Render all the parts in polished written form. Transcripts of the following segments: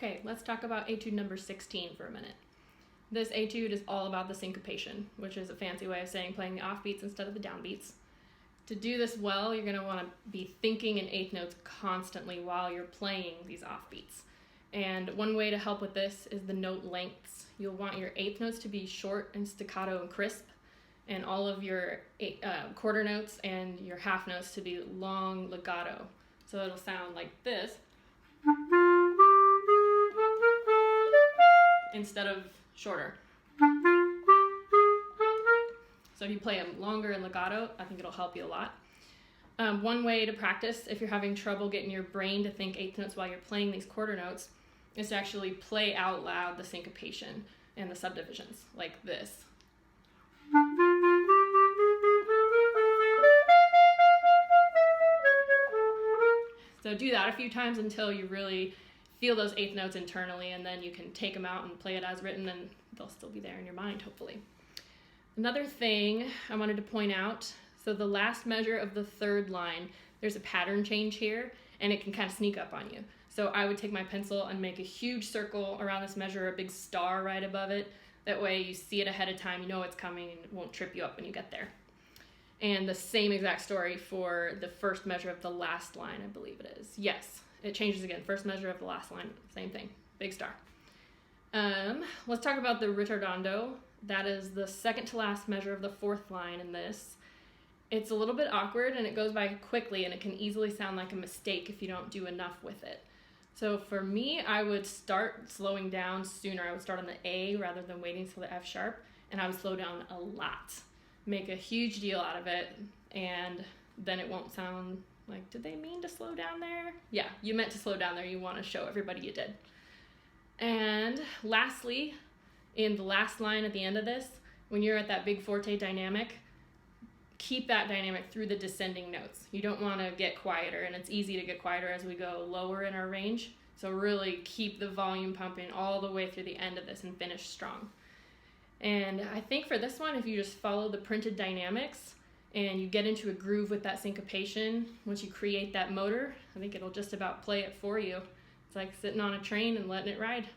Okay, let's talk about etude number 16 for a minute. This etude is all about the syncopation, which is a fancy way of saying playing the offbeats instead of the downbeats. To do this well, you're going to want to be thinking in eighth notes constantly while you're playing these offbeats. And one way to help with this is the note lengths. You'll want your eighth notes to be short and staccato and crisp, and all of your quarter notes and your half notes to be long legato. So it'll sound like this instead of shorter. So if you play them longer and legato, I think it'll help you a lot. One way to practice if you're having trouble getting your brain to think eighth notes while you're playing these quarter notes is to actually play out loud the syncopation and the subdivisions like this. So do that a few times until you really feel those eighth notes internally, and then you can take them out and play it as written, and they'll still be there in your mind, hopefully. Another thing I wanted to point out, so the last measure of the third line, there's a pattern change here, and it can kind of sneak up on you. So I would take my pencil and make a huge circle around this measure, a big star right above it. That way you see it ahead of time, you know it's coming, and it won't trip you up when you get there. And the same exact story for the first measure of the last line, I believe it is. Yes, it changes again. First measure of the last line, same thing, big star. Let's talk about the ritardando. That is the second to last measure of the fourth line in this. It's a little bit awkward and it goes by quickly, and it can easily sound like a mistake if you don't do enough with it. So for me, I would start slowing down sooner. I would start on the A rather than waiting till the F sharp, and I would slow down a lot. Make a huge deal out of it, and then it won't sound like, did they mean to slow down there? Yeah, you meant to slow down there. You want to show everybody you did. And lastly, in the last line at the end of this, when you're at that big forte dynamic, keep that dynamic through the descending notes. You don't want to get quieter, and it's easy to get quieter as we go lower in our range. So really keep the volume pumping all the way through the end of this and finish strong. And I think for this one, if you just follow the printed dynamics and you get into a groove with that syncopation, once you create that motor, I think it'll just about play it for you. It's like sitting on a train and letting it ride.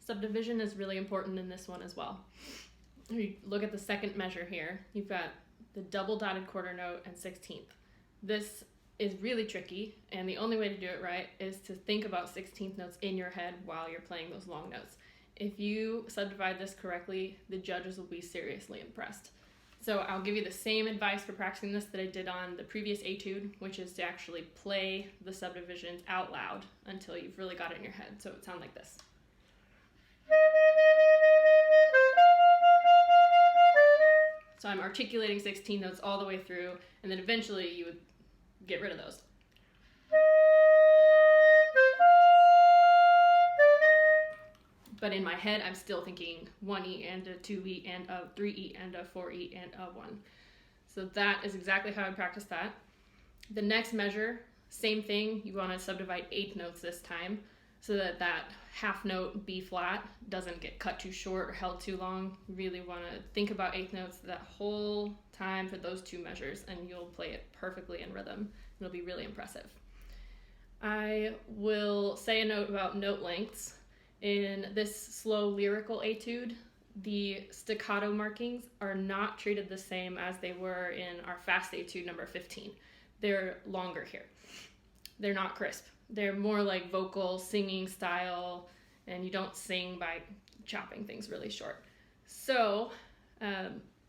Subdivision is really important in this one as well. If you look at the second measure here, you've got the double dotted quarter note and 16th. This is really tricky, and the only way to do it right is to think about 16th notes in your head while you're playing those long notes. If you subdivide this correctly, the judges will be seriously impressed. So I'll give you the same advice for practicing this that I did on the previous etude, which is to actually play the subdivisions out loud until you've really got it in your head. So it would sound like this. So I'm articulating 16 notes all the way through, and then eventually you would get rid of those. But in my head, I'm still thinking 1E and a 2E and a 3E and a 4E and a 1. So that is exactly how I practice that. The next measure, same thing. You want to subdivide eighth notes this time. so that that half note B flat doesn't get cut too short or held too long. You really want to think about eighth notes that whole time for those two measures, and you'll play it perfectly in rhythm. It'll be really impressive. I will say a note about note lengths. In this slow lyrical etude, the staccato markings are not treated the same as they were in our fast etude number 15. They're longer here. They're not crisp. They're more like vocal singing style, and you don't sing by chopping things really short. So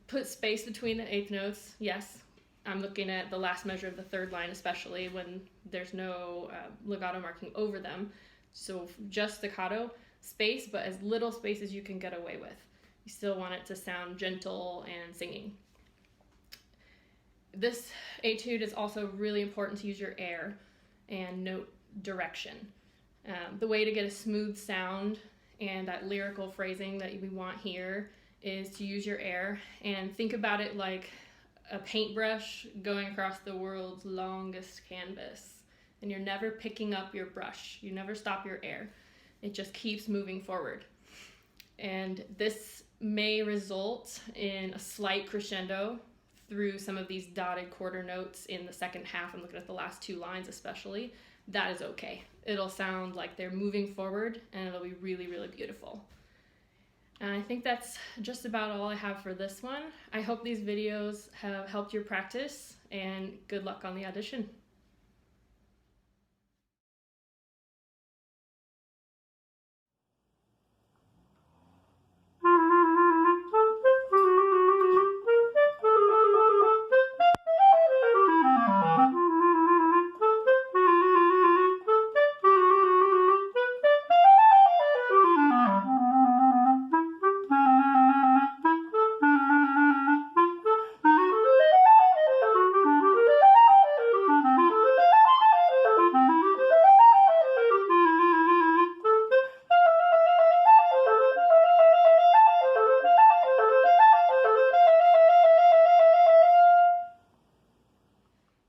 put space between the eighth notes. Yes, I'm looking at the last measure of the third line, especially when there's no legato marking over them. So just staccato space, but as little space as you can get away with. You still want it to sound gentle and singing. This etude is also really important to use your air and note direction. The way to get a smooth sound and that lyrical phrasing that we want here is to use your air and think about it like a paintbrush going across the world's longest canvas. And you're never picking up your brush. You never stop your air. It just keeps moving forward. And this may result in a slight crescendo through some of these dotted quarter notes in the second half. I'm looking at the last two lines especially. That is okay. It'll sound like they're moving forward, and it'll be really, really beautiful. And I think that's just about all I have for this one. I hope these videos have helped your practice, and good luck on the audition.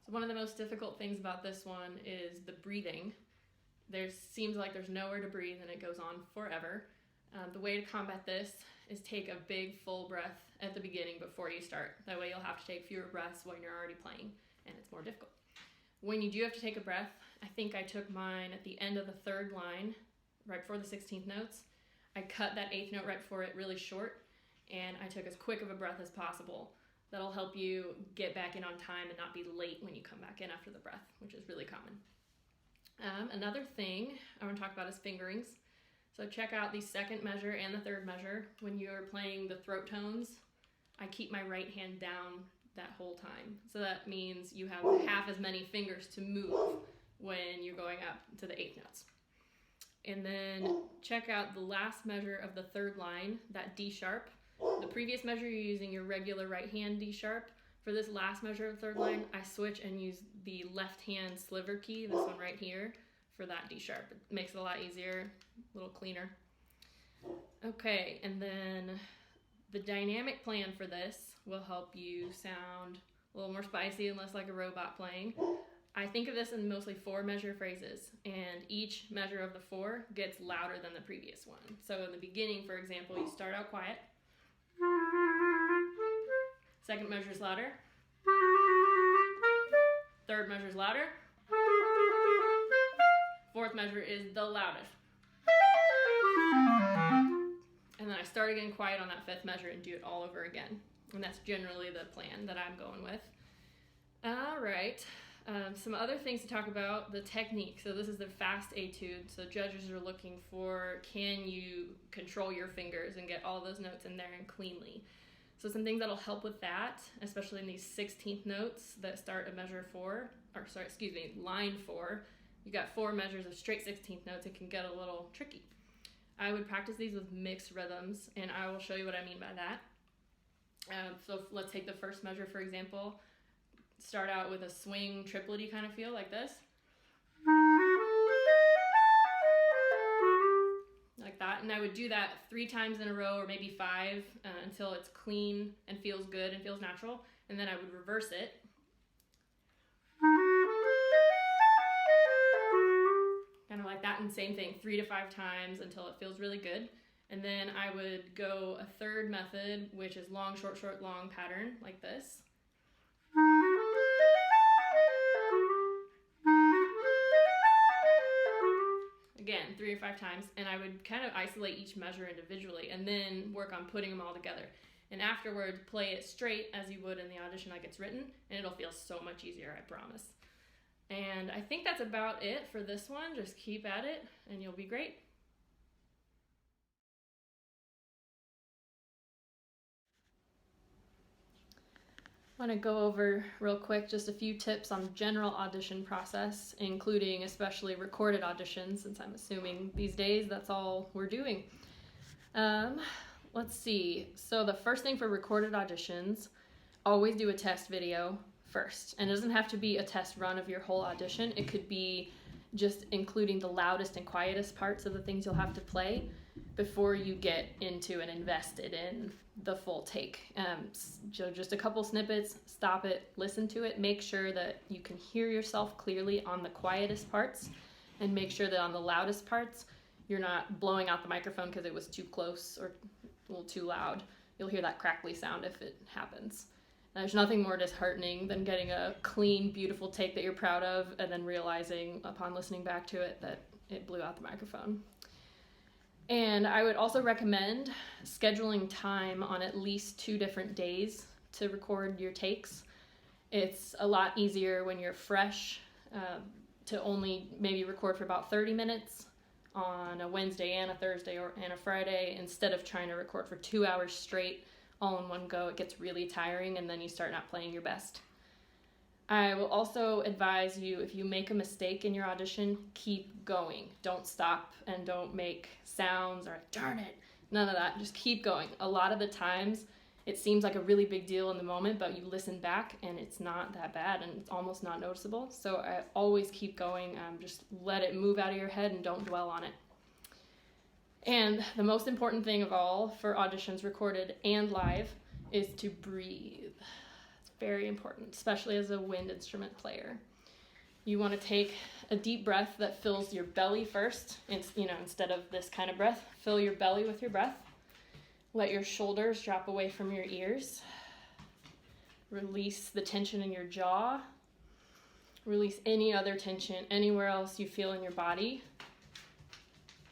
One of the most difficult things about this one is the breathing. There seems like there's nowhere to breathe, and it goes on forever. The way to combat this is take a big full breath at the beginning before you start. That way you'll have to take fewer breaths when you're already playing, and it's more difficult. When you do have to take a breath, I think I took mine at the end of the third line, right before the 16th notes. I cut that eighth note right before it really short, and I took as quick of a breath as possible. That'll help you get back in on time and not be late when you come back in after the breath, which is really common. Another thing I want to talk about is fingerings. So check out the second measure and the third measure. When you're playing the throat tones, I keep my right hand down that whole time. So that means you have half as many fingers to move when you're going up to the eighth notes. And then check out the last measure of the third line, that D sharp. The previous measure, you're using your regular right hand D sharp. For this last measure of the third line, I switch and use the left hand sliver key, this one right here, for that D sharp. It makes it a lot easier, a little cleaner. Okay, and then the dynamic plan for this will help you sound a little more spicy and less like a robot playing. I think of this in mostly 4 measure phrases, and each measure of the 4 gets louder than the previous one. So in the beginning, for example, you start out quiet. Second measure is louder. Third measure is louder. Fourth measure is the loudest. And then I start again quiet on that fifth measure and do it all over again. And that's generally the plan that I'm going with. All right. Some other things to talk about, the technique. So this is the fast etude. So judges are looking for, can you control your fingers and get all those notes in there and cleanly? So some things that'll help with that, especially in these 16th notes that start at line 4. You got 4 measures of straight 16th notes. It can get a little tricky. I would practice these with mixed rhythms, and I will show you what I mean by that. So let's take the first measure, for example. Start out with a swing triplet-y kind of feel like this. Like that, and I would do that 3 times in a row, or maybe 5, until it's clean and feels good and feels natural, and then I would reverse it. Kind of like like that, and same thing, 3 to 5 times until it feels really good. And then I would go a third method, which is long, short, short, long pattern, like this. Again, 3 or 5 times, and I would kind of isolate each measure individually and then work on putting them all together. And afterwards, play it straight as you would in the audition like it's written, and it'll feel so much easier, I promise. And I think that's about it for this one. Just keep at it, and you'll be great. I want to go over real quick just a few tips on the general audition process, including especially recorded auditions, since I'm assuming these days that's all we're doing. Let's see. So the first thing for recorded auditions, always do a test video first. And it doesn't have to be a test run of your whole audition. It could be just including the loudest and quietest parts of the things you'll have to play before you get into and invested in the full take. Just a couple snippets, stop it, listen to it, make sure that you can hear yourself clearly on the quietest parts, and make sure that on the loudest parts you're not blowing out the microphone because it was too close or a little too loud. You'll hear that crackly sound if it happens. There's nothing more disheartening than getting a clean, beautiful take that you're proud of and then realizing upon listening back to it that it blew out the microphone. And I would also recommend scheduling time on at least 2 different days to record your takes. It's a lot easier when you're fresh to only maybe record for about 30 minutes on a Wednesday and a Thursday and a Friday, instead of trying to record for 2 hours straight all in one go. It gets really tiring, and then you start not playing your best. I will also advise you, if you make a mistake in your audition, keep going. Don't stop and don't make sounds or darn it. None of that. Just keep going. A lot of the times it seems like a really big deal in the moment, but you listen back and it's not that bad and it's almost not noticeable. So I always keep going. Just let it move out of your head and don't dwell on it. And the most important thing of all for auditions recorded and live is to breathe. Very important, especially as a wind instrument player. You want to take a deep breath that fills your belly first. Instead of this kind of breath, fill your belly with your breath. Let your shoulders drop away from your ears. Release the tension in your jaw. Release any other tension anywhere else you feel in your body.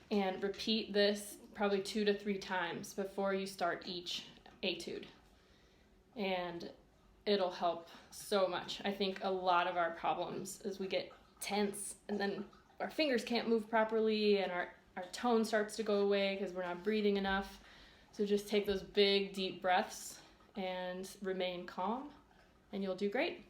And repeat this probably 2 to 3 times before you start each etude. And it'll help so much. I think a lot of our problems is we get tense and then our fingers can't move properly and our tone starts to go away because we're not breathing enough. So just take those big, deep breaths and remain calm, and you'll do great.